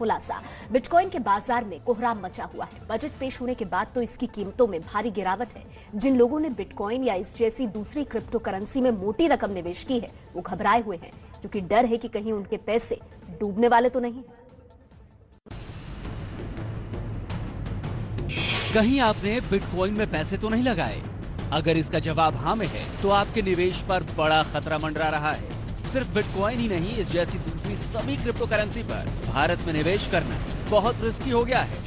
खुलासा। बिटकॉइन के बाजार में कोहराम मचा हुआ है। बजट पेश होने के बाद तो इसकी कीमतों में भारी गिरावट है। जिन लोगों ने बिटकॉइन या इस जैसी दूसरी क्रिप्टो करेंसी में मोटी रकम निवेश की है वो घबराए हुए हैं, क्योंकि डर है कि कहीं उनके पैसे डूबने वाले तो नहीं। कहीं आपने बिटकॉइन में पैसे तो नहीं लगाए? अगर इसका जवाब हाँ में है तो आपके निवेश पर बड़ा खतरा मंडरा रहा है। सिर्फ बिटकॉइन ही नहीं, इस जैसी दूसरी सभी क्रिप्टो करेंसी पर भारत में निवेश करना बहुत रिस्की हो गया है।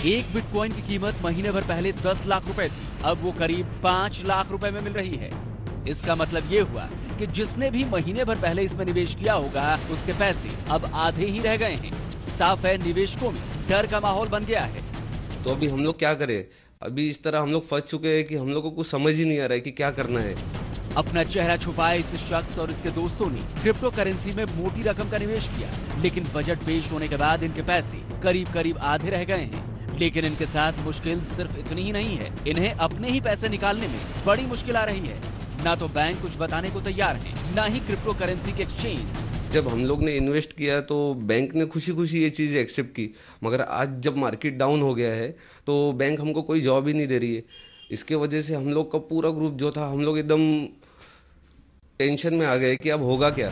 एक बिटकॉइन की कीमत महीने भर पहले 10 लाख रुपए थी, अब वो करीब 5 लाख रुपए में मिल रही है। इसका मतलब ये हुआ कि जिसने भी महीने भर पहले इसमें निवेश किया होगा उसके पैसे अब आधे ही रह गए हैं। साफ है, निवेशकों में डर का माहौल बन गया है। तो अभी हम लोग क्या करें? अभी इस तरह हम लोग फंस चुके हैं कि हम लोग को कुछ समझ ही नहीं आ रहा है कि क्या करना है। अपना चेहरा छुपाए इस शख्स और इसके दोस्तों ने क्रिप्टो करेंसी में मोटी रकम का निवेश किया, लेकिन बजट पेश होने के बाद इनके पैसे करीब करीब आधे रह गए हैं। लेकिन इनके साथ मुश्किल सिर्फ इतनी ही नहीं है, इन्हें अपने ही पैसे निकालने में बड़ी मुश्किल आ रही है। ना तो बैंक कुछ बताने को तैयार है, ना ही क्रिप्टो करेंसी के एक्सचेंज। जब हम लोग ने इन्वेस्ट किया तो बैंक ने खुशी खुशी ये चीज़ एक्सेप्ट की, मगर आज जब मार्केट डाउन हो गया है तो बैंक हमको कोई जॉब ही नहीं दे रही है। इसके वजह से हम लोग का पूरा ग्रुप जो था, हम लोग एकदम टेंशन में आ गए कि अब होगा क्या।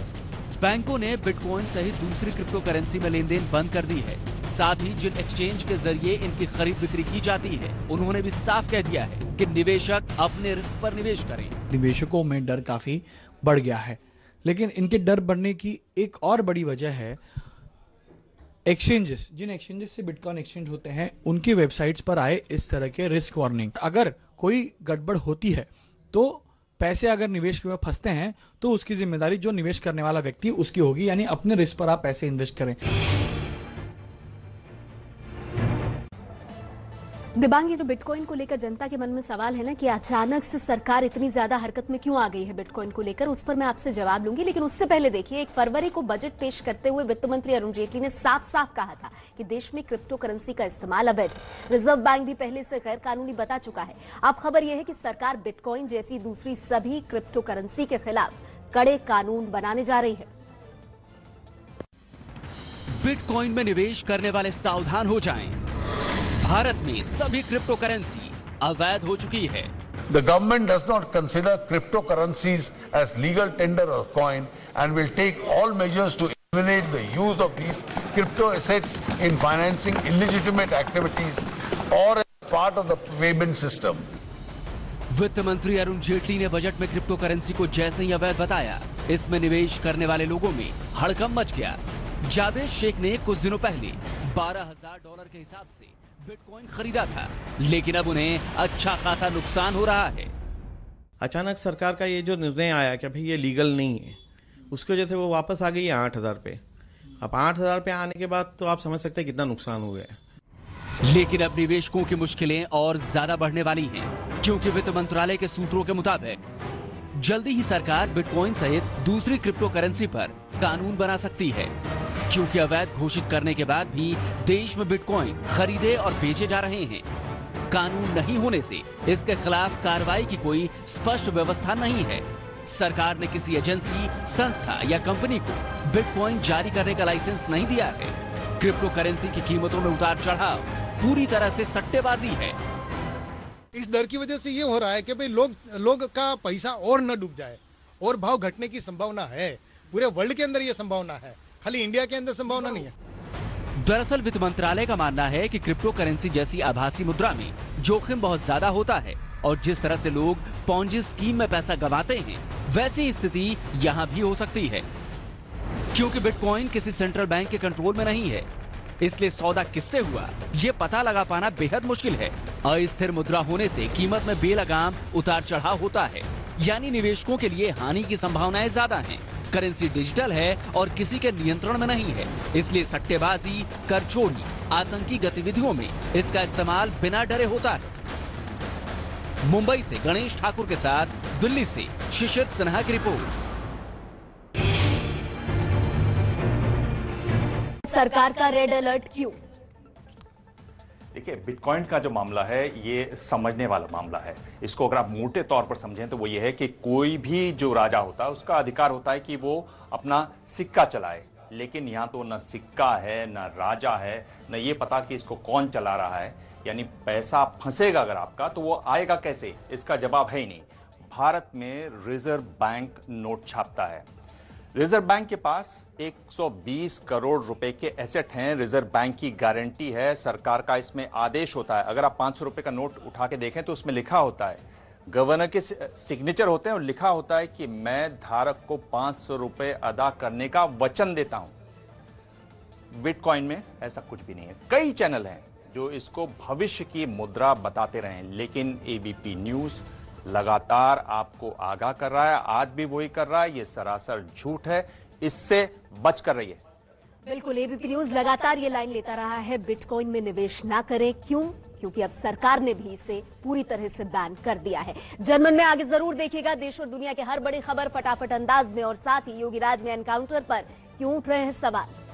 बैंकों ने बिटकॉइन सहित दूसरी क्रिप्टो करेंसी में लेन देन बंद कर दी है। साथ ही जिन एक्सचेंज के जरिए इनकी खरीद बिक्री की जाती है उन्होंने भी साफ कह दिया है कि निवेशक अपने रिस्क पर निवेश करें। निवेशकों में डर काफी बढ़ गया है, लेकिन इनके डर बढ़ने की एक और बड़ी वजह है एक्सचेंजेस। जिन एक्सचेंजेस से बिटकॉइन एक्सचेंज होते हैं उनकी वेबसाइट्स पर आए इस तरह के रिस्क वार्निंग। अगर कोई गड़बड़ होती है तो पैसे अगर निवेश में फंसते हैं तो उसकी जिम्मेदारी जो निवेश करने वाला व्यक्ति उसकी होगी, यानी अपने रिस्क पर आप पैसे इन्वेस्ट करें। दिबांगी, जो बिटकॉइन को लेकर जनता के मन में सवाल है ना कि अचानक से सरकार इतनी ज्यादा हरकत में क्यों आ गई है बिटकॉइन को लेकर, उस पर मैं आपसे जवाब लूंगी। लेकिन उससे पहले देखिए, 1 फरवरी को बजट पेश करते हुए वित्त मंत्री अरुण जेटली ने साफ साफ कहा था कि देश में क्रिप्टो करेंसी का इस्तेमाल अवैध है। रिजर्व बैंक भी पहले से गैर कानूनी बता चुका है। अब खबर यह है कि सरकार बिटकॉइन जैसी दूसरी सभी क्रिप्टो करेंसी के खिलाफ कड़े कानून बनाने जा रही है। बिटकॉइन में निवेश करने वाले सावधान हो जाएं। भारत में सभी क्रिप्टो करेंसी अवैध हो चुकी है। The government does not consider cryptocurrencies as legal tender or coin and will take all measures to eliminate the use of these crypto assets in financing illegitimate activities or as part of the payment system. वित्त मंत्री अरुण जेटली ने budget में crypto currency को जैसे ही अवैध बताया, इसमें निवेश करने वाले लोगों में हड़कंप मच गया। जावेद शेख ने कुछ दिनों पहले $12,000 के हिसाब से बिटकॉइन खरीदा था, लेकिन अब उन्हें अच्छा खासा नुकसान हो रहा है। अचानक सरकार का ये जो निर्णय आया कि भाई ये लीगल नहीं है, उसकी वजह से वो वापस आ गई है 8,000 पे। अब 8,000 पे आने के बाद तो आप समझ सकते हैं कितना नुकसान हो गया। लेकिन अब निवेशकों की मुश्किलें और ज्यादा बढ़ने वाली हैं, क्योंकि वित्त मंत्रालय के सूत्रों के मुताबिक जल्दी ही सरकार बिटकॉइन सहित दूसरी क्रिप्टो करेंसी पर कानून बना सकती है, क्योंकि अवैध घोषित करने के बाद भी देश में बिटकॉइन खरीदे और बेचे जा रहे हैं। कानून नहीं होने से इसके खिलाफ कार्रवाई की कोई स्पष्ट व्यवस्था नहीं है। सरकार ने किसी एजेंसी, संस्था या कंपनी को बिटकॉइन जारी करने का लाइसेंस नहीं दिया है। क्रिप्टो करेंसी की कीमतों में उतार चढ़ाव पूरी तरह से सट्टेबाजी है। इस डर की वजह से ये हो रहा है कि भाई लोग का पैसा और न डूब जाए, और भाव घटने की संभावना है। पूरे वर्ल्ड के अंदर ये संभावना है, खाली इंडिया के अंदर संभावना नहीं है। दरअसल वित्त मंत्रालय का मानना है कि क्रिप्टो करेंसी जैसी आभासी मुद्रा में जोखिम बहुत ज्यादा होता है, और जिस तरह से लोग पॉन्जी स्कीम में पैसा गंवाते हैं, वैसी स्थिति यहाँ भी हो सकती है। क्योंकि बिटकॉइन किसी सेंट्रल बैंक के कंट्रोल में नहीं है, इसलिए सौदा किससे हुआ ये पता लगा पाना बेहद मुश्किल है। अस्थिर मुद्रा होने से कीमत में बेलगाम उतार चढ़ाव होता है, यानी निवेशकों के लिए हानि की संभावनाएं ज्यादा हैं। करेंसी डिजिटल है और किसी के नियंत्रण में नहीं है, इसलिए सट्टेबाजी, कर चोरी, आतंकी गतिविधियों में इसका इस्तेमाल बिना डरे होता है। मुंबई से गणेश ठाकुर के साथ दिल्ली से शिशिर सिन्हा की रिपोर्ट। सरकार का रेड अलर्ट क्यों? देखिए, बिटकॉइन का जो मामला है ये समझने वाला मामला है। इसको अगर आप मोटे तौर पर समझें तो वो ये है कि कोई भी जो राजा होता है उसका अधिकार होता है कि वो अपना सिक्का चलाए, लेकिन यहाँ तो न सिक्का है, न राजा है, न ये पता कि इसको कौन चला रहा है। यानी पैसा फंसेगा अगर आपका तो वो आएगा कैसे, इसका जवाब है ही नहीं। भारत में रिजर्व बैंक नोट छापता है। रिजर्व बैंक के पास 120 करोड़ रुपए के एसेट हैं। रिजर्व बैंक की गारंटी है, सरकार का इसमें आदेश होता है। अगर आप 500 रुपए का नोट उठा के देखें तो उसमें लिखा होता है, गवर्नर के सिग्नेचर होते हैं और लिखा होता है कि मैं धारक को 500 रुपए अदा करने का वचन देता हूं। बिटकॉइन में ऐसा कुछ भी नहीं है। कई चैनल हैं जो इसको भविष्य की मुद्रा बताते रहे, लेकिन एबीपी न्यूज लगातार आपको आगाह कर रहा है, आज भी वही कर रहा है। ये सरासर झूठ है, इससे बच कर रहिए। बिल्कुल, एबीपी न्यूज लगातार ये लाइन लेता रहा है, बिटकॉइन में निवेश ना करें। क्यों? क्योंकि अब सरकार ने भी इसे पूरी तरह से बैन कर दिया है। जनमन में आगे जरूर देखिएगा देश और दुनिया के हर बड़ी खबर फटाफट अंदाज में, और साथ ही योगी राज में एनकाउंटर पर क्यों उठ रहे हैं सवाल।